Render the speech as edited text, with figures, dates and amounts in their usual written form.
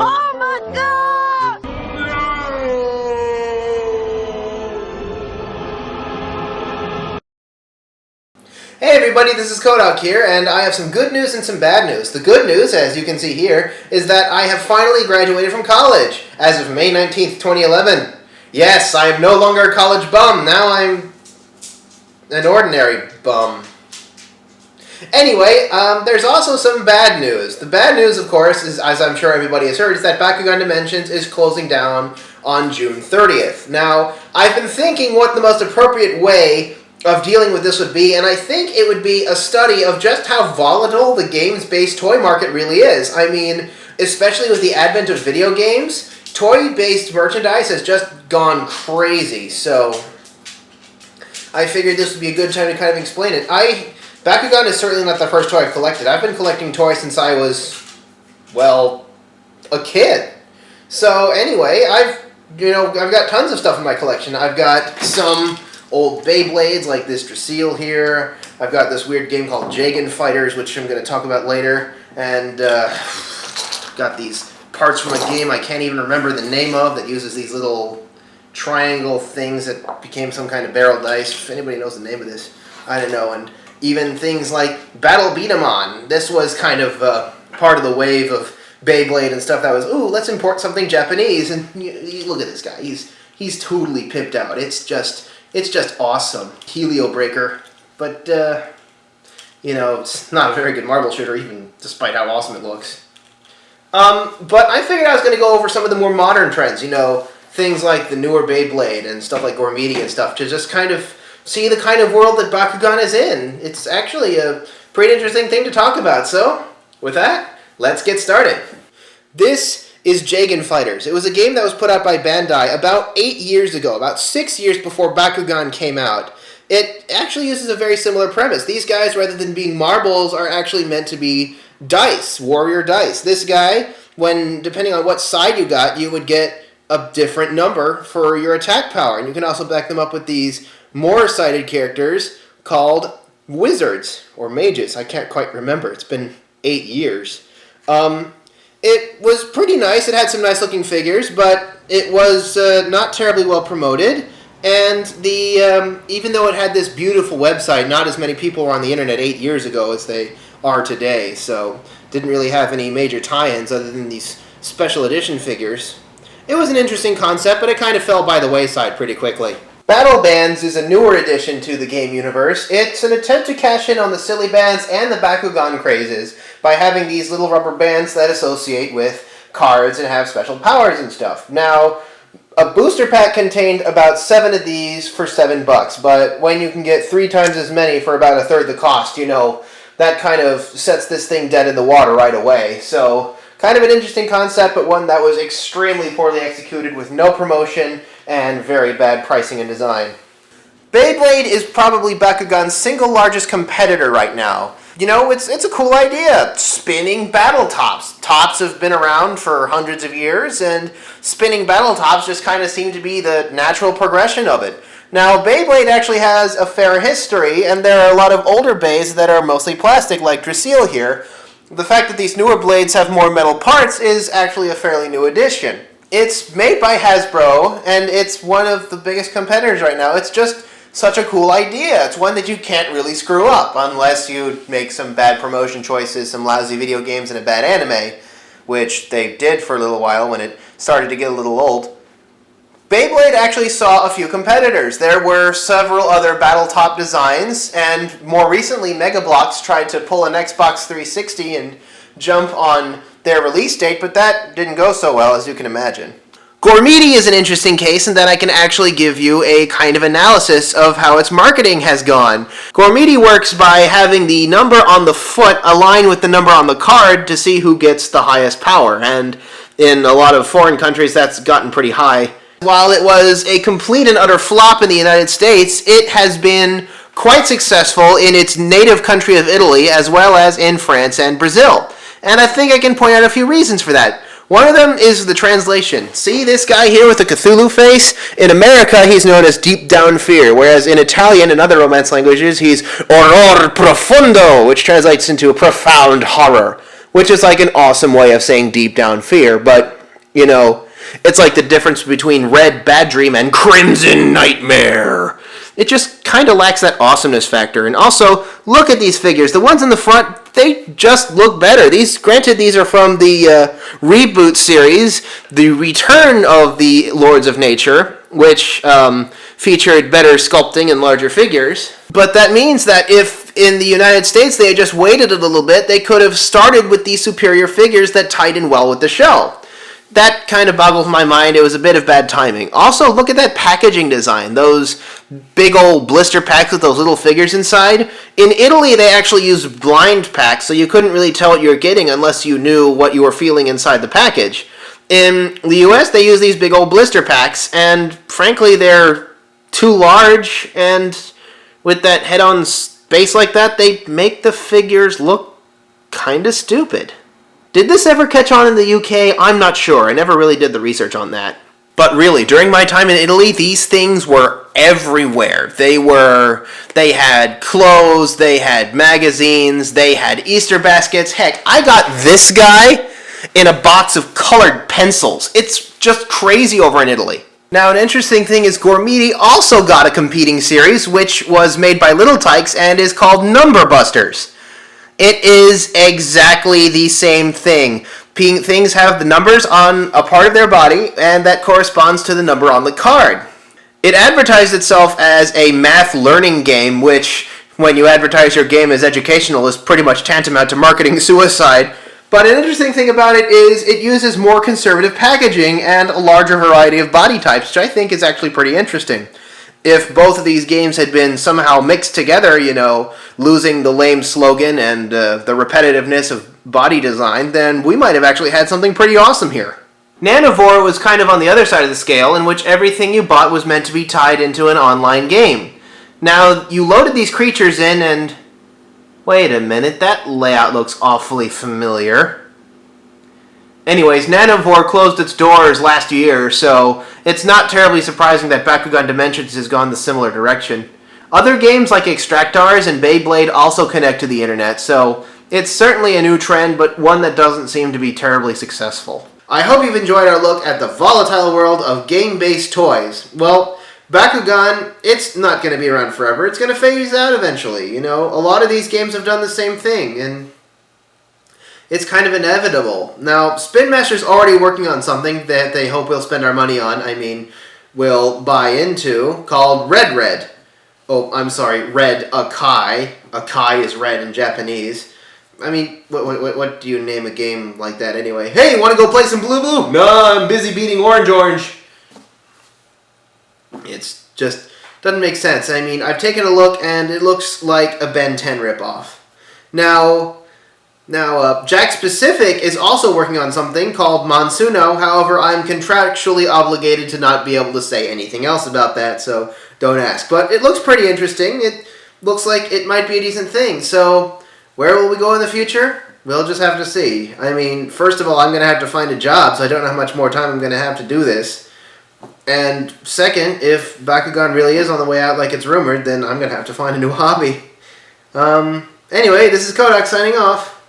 Oh my God! Hey everybody, this is Kohdok here, and I have some good news and some bad news. The good news, as you can see here, is that I have finally graduated from college as of May 19th, 2011. Yes, I am no longer a college bum. Now I'm an ordinary bum. Anyway, there's also some bad news. The bad news, of course, is, as I'm sure everybody has heard, is that Bakugan Dimensions is closing down on June 30th. Now, I've been thinking what the most appropriate way of dealing with this would be, and I think it would be a study of just how volatile the games-based toy market really is. I mean, especially with the advent of video games, toy-based merchandise has just gone crazy, so I figured this would be a good time to kind of explain it. Bakugan is certainly not the first toy I've collected. I've been collecting toys since I was, well, a kid. So anyway, I've got tons of stuff in my collection. I've got some old Beyblades like this Dracil here. I've got this weird game called Jagan Fighters, which I'm going to talk about later. And got these parts from a game I can't even remember the name of that uses these little triangle things that became some kind of barrel dice. If anybody knows the name of this, I don't know. And even things like Battle Beat 'em On. This was kind of part of the wave of Beyblade and stuff that was, ooh, let's import something Japanese. And you look at this guy. He's totally pimped out. It's just awesome. Helio Breaker. But, it's not a very good marble shooter, even despite how awesome it looks. But I figured I was going to go over some of the more modern trends, things like the newer Beyblade and stuff like Gormiti and stuff, to just kind of see the kind of world that Bakugan is in. It's actually a pretty interesting thing to talk about. So, with that, let's get started. This is Jagan Fighters. It was a game that was put out by Bandai about 8 years ago, about 6 years before Bakugan came out. It actually uses a very similar premise. These guys, rather than being marbles, are actually meant to be dice, warrior dice. This guy, depending on what side you got, you would get a different number for your attack power. And you can also back them up with these more-sided characters called wizards, or mages. I can't quite remember. It's been 8 years. It was pretty nice. It had some nice-looking figures, but it was not terribly well promoted. And even though it had this beautiful website, not as many people were on the internet 8 years ago as they are today, so didn't really have any major tie-ins other than these special edition figures. It was an interesting concept, but it kind of fell by the wayside pretty quickly. Battle Bands is a newer addition to the game universe. It's an attempt to cash in on the silly bands and the Bakugan crazes by having these little rubber bands that associate with cards and have special powers and stuff. Now, a booster pack contained about 7 of these for $7, but when you can get 3 times as many for about a third the cost, that kind of sets this thing dead in the water right away. So, kind of an interesting concept, but one that was extremely poorly executed with no promotion and very bad pricing and design. Beyblade is probably Bakugan's single largest competitor right now. It's a cool idea. Spinning battle tops. Tops have been around for hundreds of years, and spinning battle tops just kind of seem to be the natural progression of it. Now, Beyblade actually has a fair history, and there are a lot of older Beys that are mostly plastic, like Dracil here. The fact that these newer blades have more metal parts is actually a fairly new addition. It's made by Hasbro, and it's one of the biggest competitors right now. It's just such a cool idea. It's one that you can't really screw up, unless you make some bad promotion choices, some lousy video games, and a bad anime, which they did for a little while when it started to get a little old. Beyblade actually saw a few competitors. There were several other Battletop designs, and more recently Mega Bloks tried to pull an Xbox 360 and jump on their release date, but that didn't go so well, as you can imagine. Gormiti is an interesting case in that I can actually give you a kind of analysis of how its marketing has gone. Gormiti works by having the number on the foot align with the number on the card to see who gets the highest power, and in a lot of foreign countries that's gotten pretty high. While it was a complete and utter flop in the United States, it has been quite successful in its native country of Italy, as well as in France and Brazil. And I think I can point out a few reasons for that. One of them is the translation. See this guy here with the Cthulhu face? In America, he's known as Deep Down Fear, whereas in Italian and other Romance languages, he's Horror Profondo, which translates into profound horror, which is like an awesome way of saying Deep Down Fear, but You know, it's like the difference between Red Bad Dream and Crimson Nightmare. It just kind of lacks that awesomeness factor. And also, look at these figures. The ones in the front, they just look better. Granted, these are from the reboot series, the Return of the Lords of Nature, which featured better sculpting and larger figures. But that means that if in the United States they had just waited a little bit, they could have started with these superior figures that tied in well with the show. That kind of boggles my mind. It was a bit of bad timing. Also, look at that packaging design. Those big old blister packs with those little figures inside. In Italy, they actually used blind packs, so you couldn't really tell what you were getting unless you knew what you were feeling inside the package. In the US, they use these big old blister packs, and frankly, they're too large, and with that head-on space like that, they make the figures look kind of stupid. Did this ever catch on in the UK? I'm not sure. I never really did the research on that. But really, during my time in Italy, these things were everywhere. They had clothes, they had magazines, they had Easter baskets. Heck, I got this guy in a box of colored pencils. It's just crazy over in Italy. Now, an interesting thing is Gormiti also got a competing series, which was made by Little Tykes and is called Number Busters. It is exactly the same thing. Things have the numbers on a part of their body, and that corresponds to the number on the card. It advertised itself as a math learning game, which, when you advertise your game as educational, is pretty much tantamount to marketing suicide. But an interesting thing about it is it uses more conservative packaging and a larger variety of body types, which I think is actually pretty interesting. If both of these games had been somehow mixed together, losing the lame slogan and the repetitiveness of body design, then we might have actually had something pretty awesome here. Nanivore was kind of on the other side of the scale, in which everything you bought was meant to be tied into an online game. Now, you loaded these creatures in and... Wait a minute, that layout looks awfully familiar. Anyways, Nanivore closed its doors last year, so it's not terribly surprising that Bakugan Dimensions has gone the similar direction. Other games like Extractars and Beyblade also connect to the internet, so it's certainly a new trend, but one that doesn't seem to be terribly successful. I hope you've enjoyed our look at the volatile world of game-based toys. Well, Bakugan, it's not going to be around forever. It's going to phase out eventually. A lot of these games have done the same thing, and it's kind of inevitable. Now, Spin Master's already working on something that they hope we'll spend our money on. We'll buy into, called Red Red. Oh, I'm sorry, Red Akai. Akai is red in Japanese. What do you name a game like that anyway? Hey, want to go play some Blue Blue? No, I'm busy beating Orange. It's just doesn't make sense. I've taken a look, and it looks like a Ben 10 ripoff. Now, Jack Specific is also working on something called Monsuno. However, I'm contractually obligated to not be able to say anything else about that, so don't ask. But it looks pretty interesting. It looks like it might be a decent thing. So, where will we go in the future? We'll just have to see. First of all, I'm going to have to find a job, so I don't know how much more time I'm going to have to do this. And second, if Bakugan really is on the way out like it's rumored, then I'm going to have to find a new hobby. Anyway, this is Kohdok signing off.